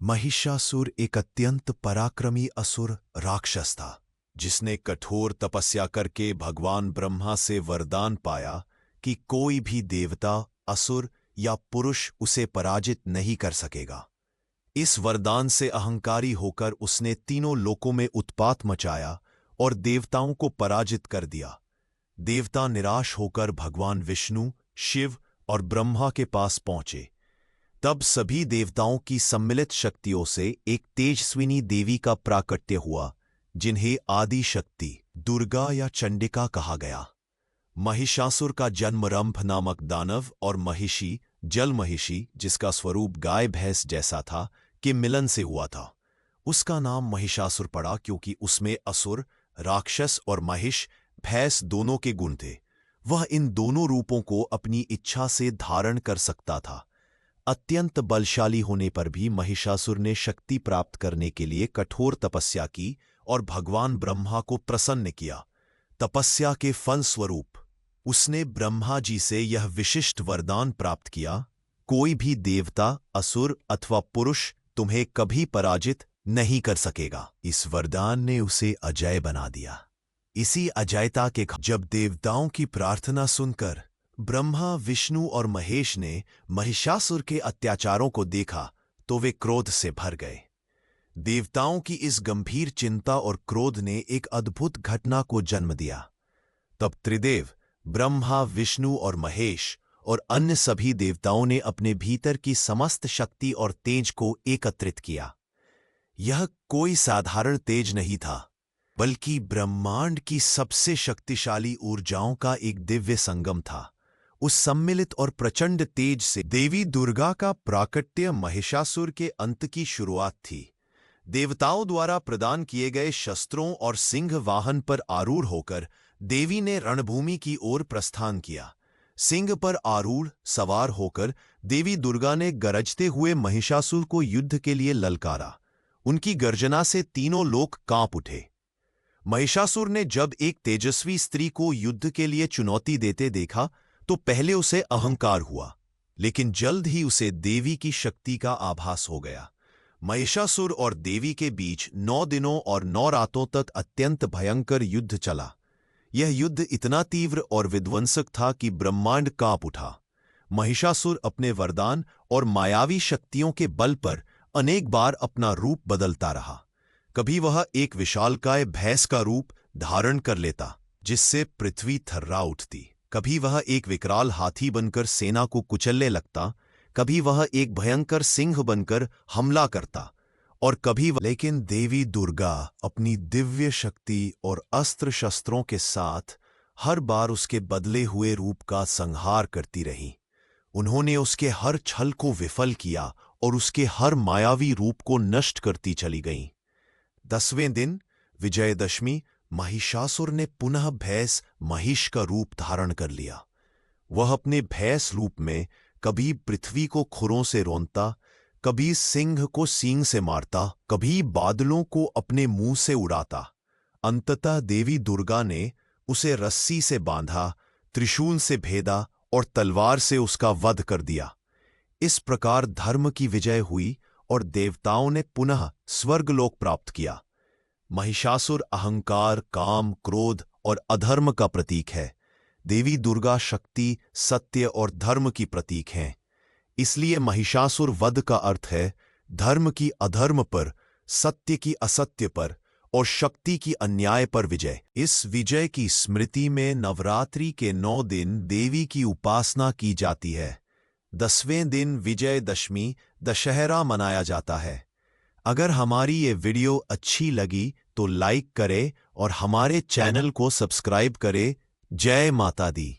महिषासुर एक अत्यंत पराक्रमी असुर राक्षस था, जिसने कठोर तपस्या करके भगवान ब्रह्मा से वरदान पाया कि कोई भी देवता, असुर या पुरुष उसे पराजित नहीं कर सकेगा। इस वरदान से अहंकारी होकर उसने तीनों लोकों में उत्पात मचाया और देवताओं को पराजित कर दिया। देवता निराश होकर भगवान विष्णु, शिव और ब्रह्मा के पास पहुंचे। तब सभी देवताओं की सम्मिलित शक्तियों से एक तेजस्विनी देवी का प्राकट्य हुआ, जिन्हें आदि शक्ति, दुर्गा या चंडिका कहा गया। महिषासुर का जन्म रंभ नामक दानव और महिषी, जल महिषी, जिसका स्वरूप गाय भैंस जैसा था, के मिलन से हुआ था। उसका नाम महिषासुर पड़ा क्योंकि उसमें असुर, राक्षस और महिष, भैंस दोनों के गुण थे। वह इन दोनों रूपों को अपनी इच्छा से धारण कर सकता था। अत्यंत बलशाली होने पर भी महिषासुर ने शक्ति प्राप्त करने के लिए कठोर तपस्या की और भगवान ब्रह्मा को प्रसन्न किया। तपस्या के फलस्वरूप उसने ब्रह्मा जी से यह विशिष्ट वरदान प्राप्त किया, कोई भी देवता, असुर अथवा पुरुष तुम्हें कभी पराजित नहीं कर सकेगा। इस वरदान ने उसे अजय बना दिया। इसी अजयता के जब देवताओं की प्रार्थना सुनकर ब्रह्मा, विष्णु और महेश ने महिषासुर के अत्याचारों को देखा तो वे क्रोध से भर गए। देवताओं की इस गंभीर चिंता और क्रोध ने एक अद्भुत घटना को जन्म दिया। तब त्रिदेव, ब्रह्मा, विष्णु और महेश और अन्य सभी देवताओं ने अपने भीतर की समस्त शक्ति और तेज को एकत्रित किया। यह कोई साधारण तेज नहीं था, बल्कि ब्रह्मांड की सबसे शक्तिशाली ऊर्जाओं का एक दिव्य संगम था। उस सम्मिलित और प्रचंड तेज से देवी दुर्गा का प्राकट्य महिषासुर के अंत की शुरुआत थी। देवताओं द्वारा प्रदान किए गए शस्त्रों और सिंह वाहन पर आरूढ़ होकर देवी ने रणभूमि की ओर प्रस्थान किया। सिंह पर आरूढ़ सवार होकर देवी दुर्गा ने गरजते हुए महिषासुर को युद्ध के लिए ललकारा। उनकी गर्जना से तीनों लोक कांप उठे। महिषासुर ने जब एक तेजस्वी स्त्री को युद्ध के लिए चुनौती देते देखा तो पहले उसे अहंकार हुआ, लेकिन जल्द ही उसे देवी की शक्ति का आभास हो गया। महिषासुर और देवी के बीच 9 दिनों और 9 रातों तक अत्यंत भयंकर युद्ध चला। यह युद्ध इतना तीव्र और विध्वंसक था कि ब्रह्मांड कांप उठा। महिषासुर अपने वरदान और मायावी शक्तियों के बल पर अनेक बार अपना रूप बदलता रहा। कभी वह एक विशालकाय भैंस का रूप धारण कर लेता, जिससे पृथ्वी थर्रा उठती। कभी वह एक विकराल हाथी बनकर सेना को कुचलने लगता, कभी वह एक भयंकर सिंह बनकर हमला करता और लेकिन देवी दुर्गा अपनी दिव्य शक्ति और अस्त्र शस्त्रों के साथ हर बार उसके बदले हुए रूप का संहार करती रही। उन्होंने उसके हर छल को विफल किया और उसके हर मायावी रूप को नष्ट करती चली गईं। 10वें दिन, विजयदशमी, महिषासुर ने पुनः भैंस महिष का रूप धारण कर लिया। वह अपने भैंस रूप में कभी पृथ्वी को खुरों से रौंदता, कभी सिंह को सींग से मारता, कभी बादलों को अपने मुंह से उड़ाता। अंततः देवी दुर्गा ने उसे रस्सी से बांधा, त्रिशूल से भेदा और तलवार से उसका वध कर दिया। इस प्रकार धर्म की विजय हुई और देवताओं ने पुनः स्वर्गलोक प्राप्त किया। महिषासुर अहंकार, काम, क्रोध और अधर्म का प्रतीक है। देवी दुर्गा शक्ति, सत्य और धर्म की प्रतीक हैं। इसलिए महिषासुर वध का अर्थ है धर्म की अधर्म पर, सत्य की असत्य पर और शक्ति की अन्याय पर विजय। इस विजय की स्मृति में नवरात्रि के 9 दिन देवी की उपासना की जाती है। 10वें दिन विजयदशमी, दशहरा मनाया जाता है। अगर हमारी ये वीडियो अच्छी लगी तो लाइक करें और हमारे चैनल को सब्सक्राइब करें। जय माता दी।